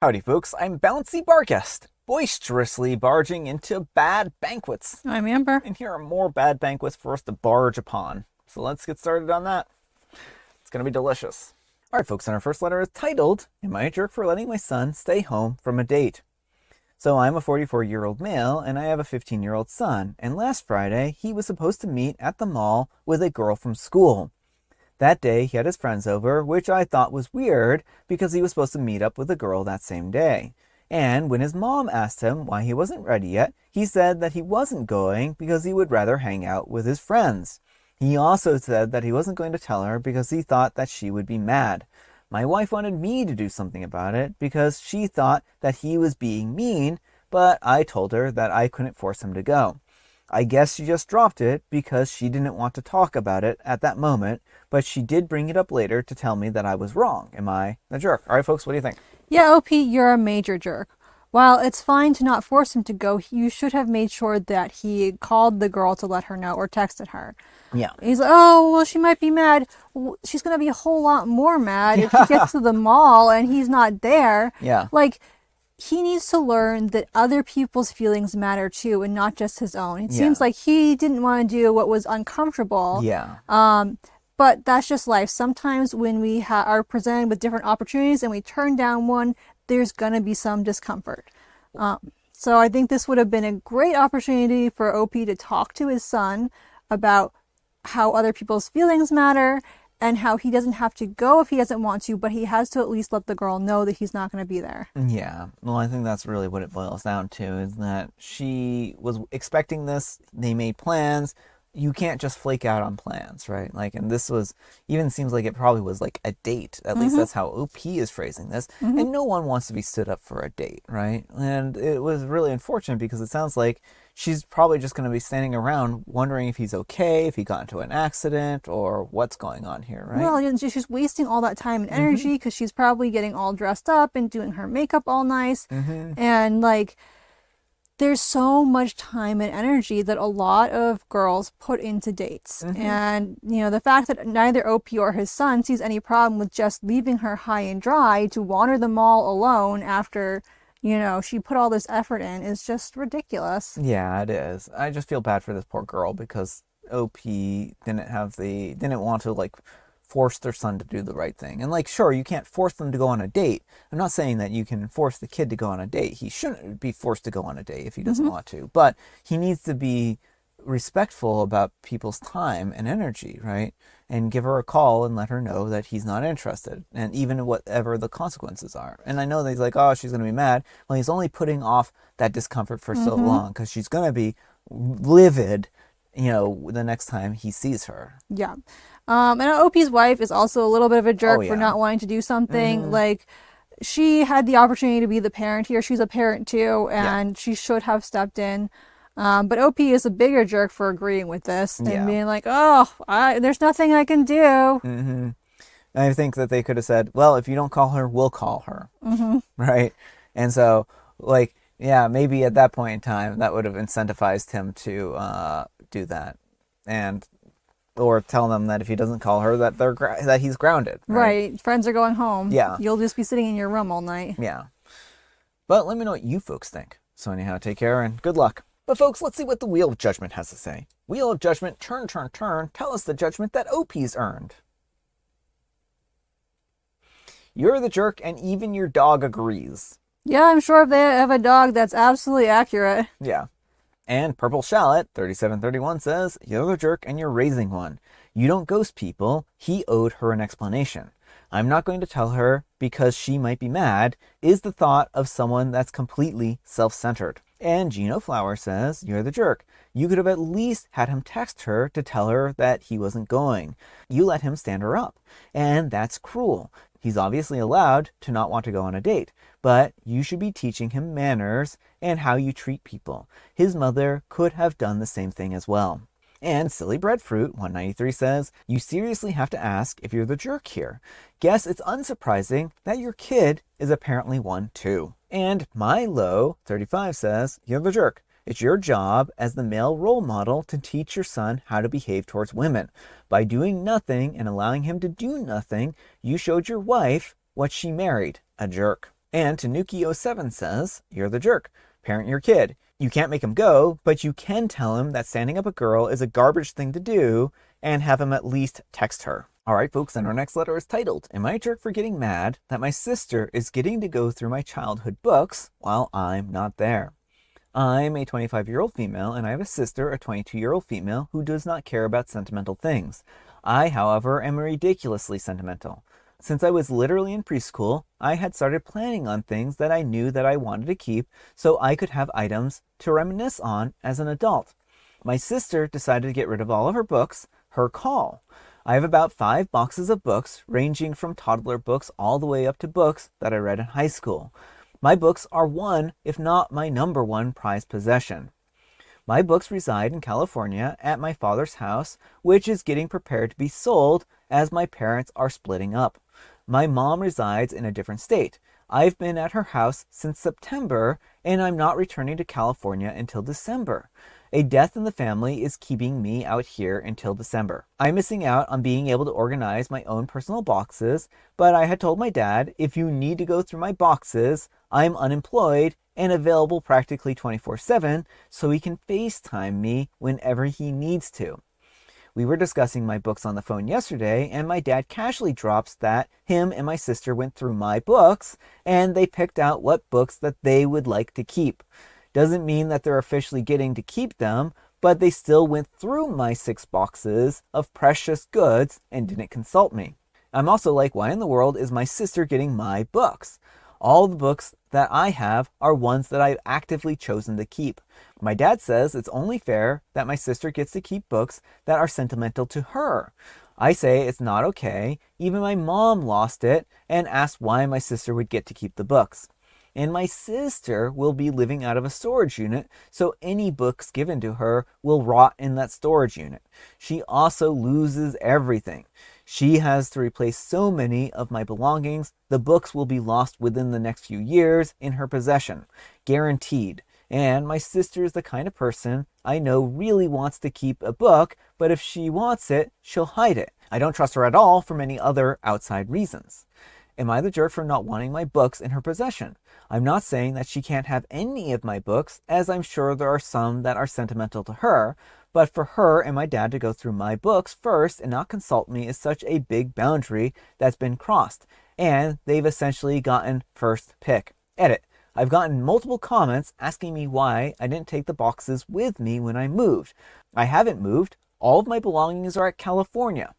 Howdy, folks. I'm Bouncy Barguest, boisterously barging into bad banquets. I'm Amber. And here are more bad banquets for us to barge upon. So let's get started on that. It's going to be delicious. All right, folks, and our first letter is titled, Am I a Jerk for Letting My Son Stay Home from a Date? So I'm a 44-year-old male, and I have a 15-year-old son. And last Friday, he was supposed to meet at the mall with a girl from school. That day, he had his friends over, which I thought was weird because he was supposed to meet up with a girl that same day. And when his mom asked him why he wasn't ready yet, he said that he wasn't going because he would rather hang out with his friends. He also said that he wasn't going to tell her because he thought that she would be mad. My wife wanted me to do something about it because she thought that he was being mean, but I told her that I couldn't force him to go. I guess she just dropped it because she didn't want to talk about it at that moment, but she did bring it up later to tell me that I was wrong. Am I the jerk? All right, folks, what do you think? Yeah, OP, you're a major jerk. While it's fine to not force him to go, you should have made sure that he called the girl to let her know or texted her. Yeah. He's like, oh, well, she might be mad. She's going to be a whole lot more mad if she gets to the mall and he's not there. Yeah. Like, he needs to learn that other people's feelings matter too and not just his own. It seems like he didn't want to do what was uncomfortable. Yeah. But that's just life. Sometimes when we are presented with different opportunities and we turn down one, there's going to be some discomfort. So I think this would have been a great opportunity for OP to talk to his son about how other people's feelings matter and how he doesn't have to go if he doesn't want to, but he has to at least let the girl know that he's not going to be there. Yeah. Well, I think that's really what it boils down to, is that she was expecting this. They made plans. You can't just flake out on plans, right? Like, and this was, even seems like it probably was like a date. At least that's how OP is phrasing this. And no one wants to be stood up for a date, right? And it was really unfortunate because it sounds like she's probably just going to be standing around wondering if he's okay, if he got into an accident, or what's going on here, right? Well, and she's wasting all that time and energy because she's probably getting all dressed up and doing her makeup all nice. And like, there's so much time and energy that a lot of girls put into dates. And, you know, the fact that neither OP or his son sees any problem with just leaving her high and dry to wander the mall alone after, you know, she put all this effort in is just ridiculous. Yeah, it is. I just feel bad for this poor girl because OP didn't want to like force their son to do the right thing. And like, sure, you can't force them to go on a date. I'm not saying that you can force the kid to go on a date. He shouldn't be forced to go on a date if he doesn't want to. But he needs to be respectful about people's time and energy, right? And give her a call and let her know that he's not interested, and even whatever the consequences are. And I know that he's like, oh, she's going to be mad. Well, he's only putting off that discomfort for so long because she's going to be livid, you know, the next time he sees her. Yeah. And OP's wife is also a little bit of a jerk Oh, for yeah. not wanting to do something. Like, she had the opportunity to be the parent here. She's a parent too, and she should have stepped in. But OP is a bigger jerk for agreeing with this and being like, oh, there's nothing I can do. I think that they could have said, well, if you don't call her, we'll call her. Right? And so, like, yeah, maybe at that point in time, that would have incentivized him to do that. And or tell them that if he doesn't call her, that that he's grounded. Right. Friends are going home. Yeah. You'll just be sitting in your room all night. Yeah. But let me know what you folks think. So anyhow, take care and good luck. But folks, let's see what the Wheel of Judgment has to say. Wheel of Judgment, turn, turn, turn. Tell us the judgment that OP's earned. You're the jerk and even your dog agrees. Yeah, I'm sure if they have a dog, that's absolutely accurate. Yeah. And Purple Shallot, 3731 says, You're the jerk and you're raising one. You don't ghost people. He owed her an explanation. I'm not going to tell her because she might be mad, is the thought of someone that's completely self-centered. And Gino Flower says, You're the jerk. You could have at least had him text her to tell her that he wasn't going. You let him stand her up. And that's cruel. He's obviously allowed to not want to go on a date, but you should be teaching him manners and how you treat people. His mother could have done the same thing as well. And Silly Breadfruit 193 says, You seriously have to ask if you're the jerk here. Guess it's unsurprising that your kid is apparently one too. And Milo 35 says, You're the jerk. It's your job as the male role model to teach your son how to behave towards women. By doing nothing and allowing him to do nothing, you showed your wife what she married, a jerk. And Tanuki07 says, you're the jerk. Parent your kid. You can't make him go, but you can tell him that standing up a girl is a garbage thing to do and have him at least text her. All right, folks, and our next letter is titled, Am I a jerk for getting mad that my sister is getting to go through my childhood books while I'm not there? I'm a 25-year-old female, and I have a sister, a 22-year-old female, who does not care about sentimental things. I, however, am ridiculously sentimental. Since I was literally in preschool, I had started planning on things that I knew that I wanted to keep so I could have items to reminisce on as an adult. My sister decided to get rid of all of her books, her call. I have about 5 boxes of books, ranging from toddler books all the way up to books that I read in high school. My books are one, if not my number one prized possession. My books reside in California at my father's house, which is getting prepared to be sold as my parents are splitting up. My mom resides in a different state. I've been at her house since September, and I'm not returning to California until December. A death in the family is keeping me out here until December. I'm missing out on being able to organize my own personal boxes, but I had told my dad, if you need to go through my boxes, I'm unemployed and available practically 24/7, so he can FaceTime me whenever he needs to. We were discussing my books on the phone yesterday, and my dad casually drops that him and my sister went through my books, and they picked out what books that they would like to keep. Doesn't mean that they're officially getting to keep them, but they still went through my 6 boxes of precious goods and didn't consult me. I'm also like, why in the world is my sister getting my books? All the books that I have are ones that I've actively chosen to keep. My dad says it's only fair that my sister gets to keep books that are sentimental to her. I say it's not okay. Even my mom lost it and asked why my sister would get to keep the books. And my sister will be living out of a storage unit, so any books given to her will rot in that storage unit. She also loses everything. She has to replace so many of my belongings, the books will be lost within the next few years in her possession. Guaranteed. And my sister is the kind of person I know really wants to keep a book, but if she wants it, she'll hide it. I don't trust her at all for many other outside reasons. Am I the jerk for not wanting my books in her possession? I'm not saying that she can't have any of my books, as I'm sure there are some that are sentimental to her, but for her and my dad to go through my books first and not consult me is such a big boundary that's been crossed, and they've essentially gotten first pick. Edit. I've gotten multiple comments asking me why I didn't take the boxes with me when I moved. I haven't moved. All of my belongings are at California.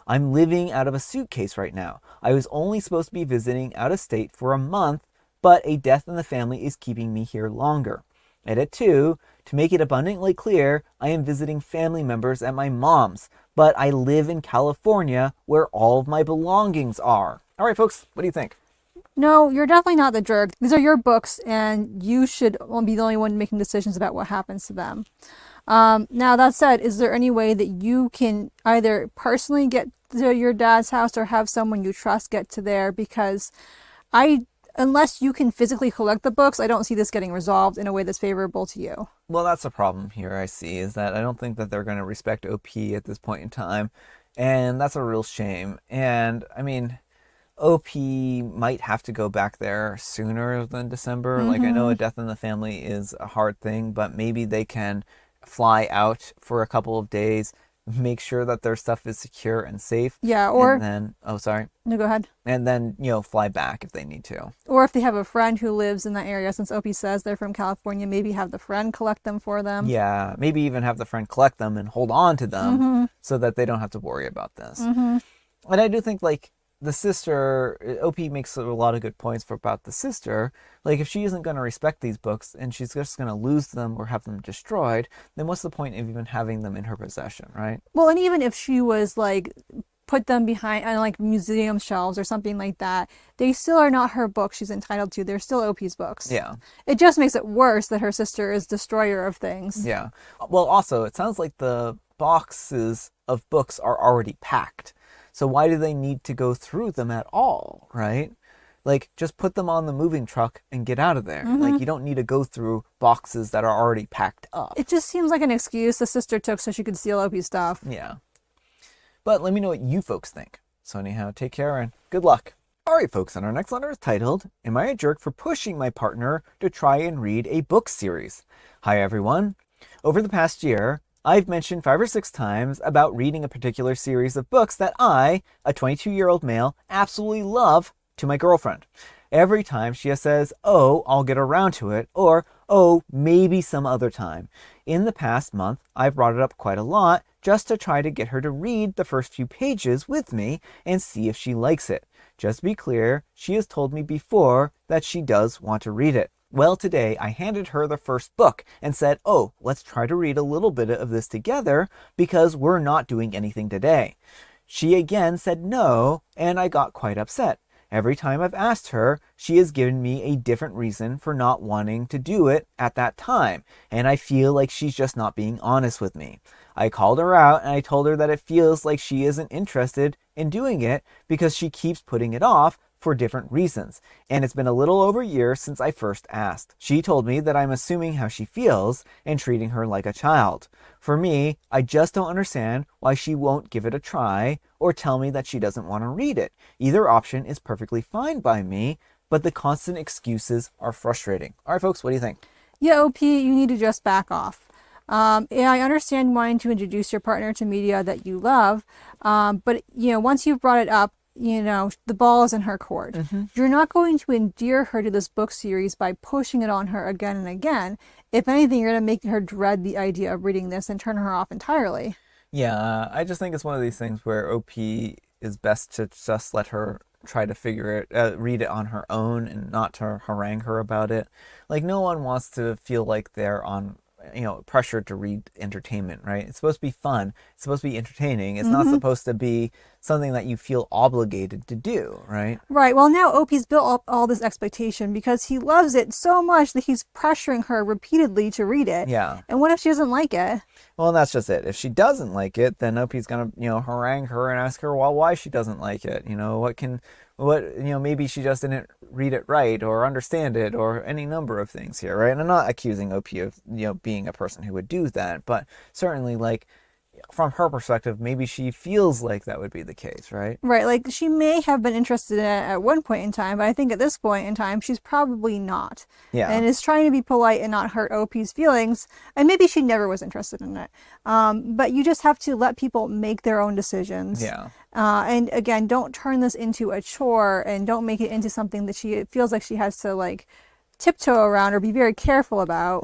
I'm living out of a suitcase right now. I was only supposed to be visiting out of state for a month, but a death in the family is keeping me here longer. Edit 2, to make it abundantly clear, I am visiting family members at my mom's, but I live in California where all of my belongings are. All right, folks, what do you think? No, you're definitely not the jerk. These are your books, and you should be the only one making decisions about what happens to them. Now, that said, is there any way that you can either personally get to your dad's house or have someone you trust get to there? Because unless you can physically collect the books, I don't see this getting resolved in a way that's favorable to you. Well, that's the problem here I see, is that I don't think that they're going to respect OP at this point in time, and that's a real shame. And, I mean, OP might have to go back there sooner than December. Mm-hmm. Like, I know a death in the family is a hard thing, but maybe they can fly out for a couple of days, make sure that their stuff is secure and safe. Yeah, or... And then, No, go ahead. And then, fly back if they need to. Or if they have a friend who lives in that area, since OP says they're from California, maybe have the friend collect them for them. Yeah, maybe even have the friend collect them and hold on to them so that they don't have to worry about this. Mm-hmm. And I do think, like, the sister, OP makes a lot of good points about the sister. Like, if she isn't going to respect these books and she's just going to lose them or have them destroyed, then what's the point of even having them in her possession, right? Well, and even if she was, like, put them behind on, like, museum shelves or something like that, they still are not her books she's entitled to. They're still OP's books. Yeah. It just makes it worse that her sister is destroyer of things. Yeah. Well, also, it sounds like the boxes of books are already packed. So why do they need to go through them at all, right? Like, just put them on the moving truck and get out of there. Like, you don't need to go through boxes that are already packed up. It just seems like an excuse the sister took so she could steal OP's stuff. Yeah. But let me know what you folks think. So anyhow, take care and good luck. All right, folks, and our next letter is titled, Am I a Jerk for Pushing My Partner to Try and Read a Book Series? Hi, everyone. Over the past year, I've mentioned 5 or 6 times about reading a particular series of books that I, a 22-year-old male, absolutely love to my girlfriend. Every time she says, oh, I'll get around to it, or, oh, maybe some other time. In the past month, I've brought it up quite a lot just to try to get her to read the first few pages with me and see if she likes it. Just to be clear, she has told me before that she does want to read it. Well, today I handed her the first book and said, oh, let's try to read a little bit of this together because we're not doing anything today. She again said no, and I got quite upset. Every time I've asked her, she has given me a different reason for not wanting to do it at that time, and I feel like she's just not being honest with me. I called her out and I told her that it feels like she isn't interested in doing it because she keeps putting it off for different reasons, and it's been a little over a year since I first asked. She told me that I'm assuming how she feels and treating her like a child. For me, I just don't understand why she won't give it a try or tell me that she doesn't want to read it. Either option is perfectly fine by me, but the constant excuses are frustrating. All right, folks, what do you think? Yeah, OP, you need to just back off. Yeah, I understand wanting to introduce your partner to media that you love, but once you've brought it up, the ball is in her court. You're not going to endear her to this book series by pushing it on her again and again. If anything, you're going to make her dread the idea of reading this and turn her off entirely. Yeah, I just think it's one of these things where OP is best to just let her try to read it on her own and not to harangue her about it. Like, no one wants to feel like they're on pressure to read entertainment, right? It's supposed to be fun. It's supposed to be entertaining. It's not supposed to be something that you feel obligated to do, right? Right. Well, now Opie's built up all this expectation because he loves it so much that he's pressuring her repeatedly to read it. Yeah. And what if she doesn't like it? Well, that's just it. If she doesn't like it, then Opie's gonna, harangue her and ask her, well, why she doesn't like it. Maybe she just didn't read it right or understand it or any number of things here, right? And I'm not accusing OP of, being a person who would do that, but certainly, like, from her perspective, maybe she feels like that would be the case, right? Right. Like, she may have been interested in it at one point in time, but I think at this point in time, she's probably not. Yeah. And is trying to be polite and not hurt OP's feelings. And maybe she never was interested in it. But you just have to let people make their own decisions. Yeah. And again, don't turn this into a chore and don't make it into something that she feels like she has to, like, tiptoe around or be very careful about.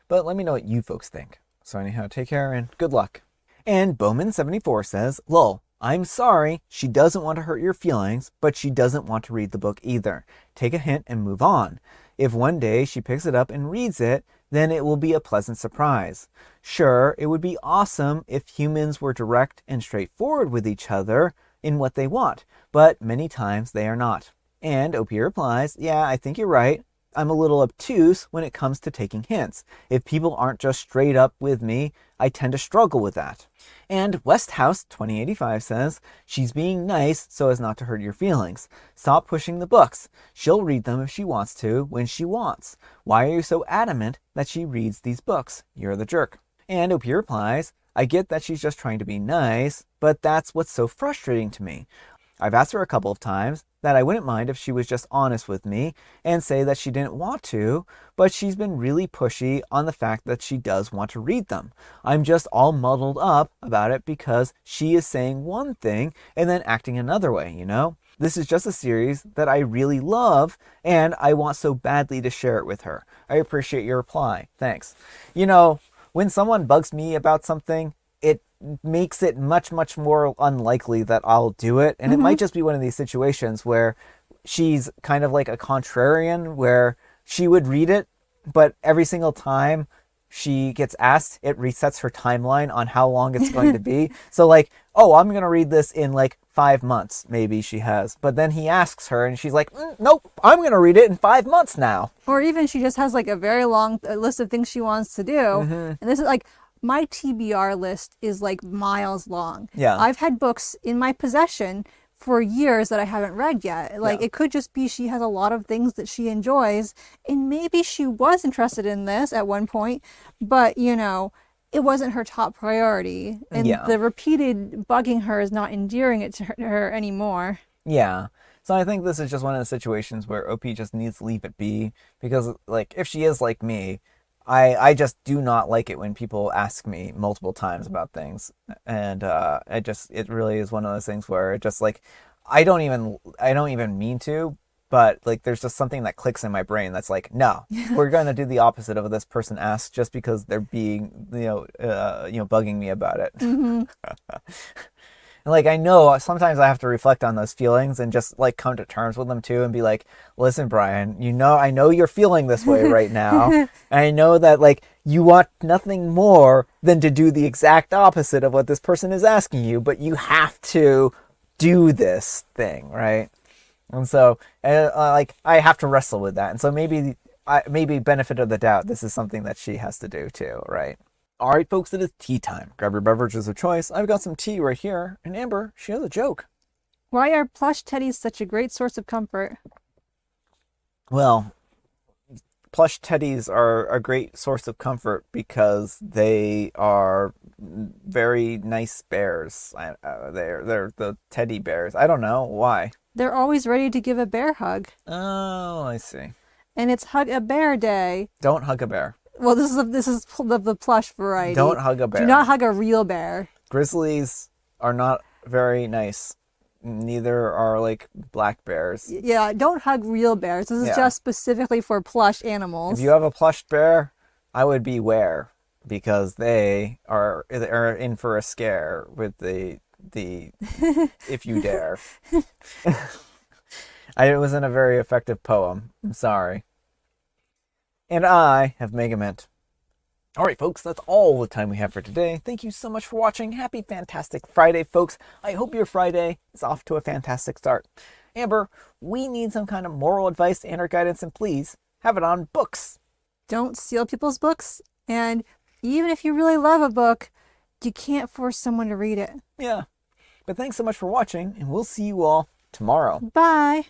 But let me know what you folks think. So anyhow, take care and good luck. And Bowman74 says, lol, I'm sorry, she doesn't want to hurt your feelings, but she doesn't want to read the book either. Take a hint and move on. If one day she picks it up and reads it, then it will be a pleasant surprise. Sure, it would be awesome if humans were direct and straightforward with each other in what they want, but many times they are not. And OP replies, yeah, I think you're right. I'm a little obtuse when it comes to taking hints. If people aren't just straight up with me, I tend to struggle with that. And Westhouse2085 says, she's being nice so as not to hurt your feelings. Stop pushing the books. She'll read them if she wants to, when she wants. Why are you so adamant that she reads these books? You're the jerk. And OP replies, I get that she's just trying to be nice, but that's what's so frustrating to me. I've asked her a couple of times that I wouldn't mind if she was just honest with me and say that she didn't want to, but she's been really pushy on the fact that she does want to read them. I'm just all muddled up about it because she is saying one thing and then acting another way, This is just a series that I really love and I want so badly to share it with her. I appreciate your reply. Thanks. When someone bugs me about something, it makes it much, much more unlikely that I'll do it. And it might just be one of these situations where she's kind of like a contrarian, where she would read it, but every single time she gets asked, it resets her timeline on how long it's going to be. So like, oh, I'm going to read this in like 5 months, maybe she has. But then he asks her and she's like, nope, I'm going to read it in 5 months now. Or even she just has like a very long list of things she wants to do. And this is like, my TBR list is like miles long. Yeah. I've had books in my possession for years that I haven't read yet. Like, it could just be she has a lot of things that she enjoys, and maybe she was interested in this at one point, but, it wasn't her top priority. And the repeated bugging her is not endearing it to her anymore. Yeah. So I think this is just one of the situations where OP just needs to leave it be because like if she is like me, I just do not like it when people ask me multiple times about things. And it really is one of those things where it just like I don't even mean to, but like there's just something that clicks in my brain that's like, no, we're going to do the opposite of what this person asks just because they're being, bugging me about it. Mm-hmm. And like I know sometimes I have to reflect on those feelings and just like come to terms with them too and be like, listen, Brian, I know you're feeling this way right now. And I know that like you want nothing more than to do the exact opposite of what this person is asking you, but you have to do this thing, right? And so like I have to wrestle with that. And so maybe benefit of the doubt, this is something that she has to do too, right? All right, folks, it is tea time. Grab your beverages of choice. I've got some tea right here. And Amber, she has a joke. Why are plush teddies such a great source of comfort? Well, plush teddies are a great source of comfort because they are very nice bears. They're the teddy bears. I don't know why. They're always ready to give a bear hug. Oh, I see. And it's Hug a Bear Day. Don't hug a bear. Well, this is the plush variety. Don't hug a bear. Do not hug a real bear. Grizzlies are not very nice. Neither are like black bears. Yeah, don't hug real bears. This is just specifically for plush animals. If you have a plush bear, I would beware because they are in for a scare with the if you dare. It wasn't a very effective poem. I'm sorry. And I have Megament. All right, folks, that's all the time we have for today. Thank you so much for watching. Happy Fantastic Friday, folks. I hope your Friday is off to a fantastic start. Amber, we need some kind of moral advice and or guidance, and please have it on books. Don't steal people's books. And even if you really love a book, you can't force someone to read it. Yeah. But thanks so much for watching, and we'll see you all tomorrow. Bye.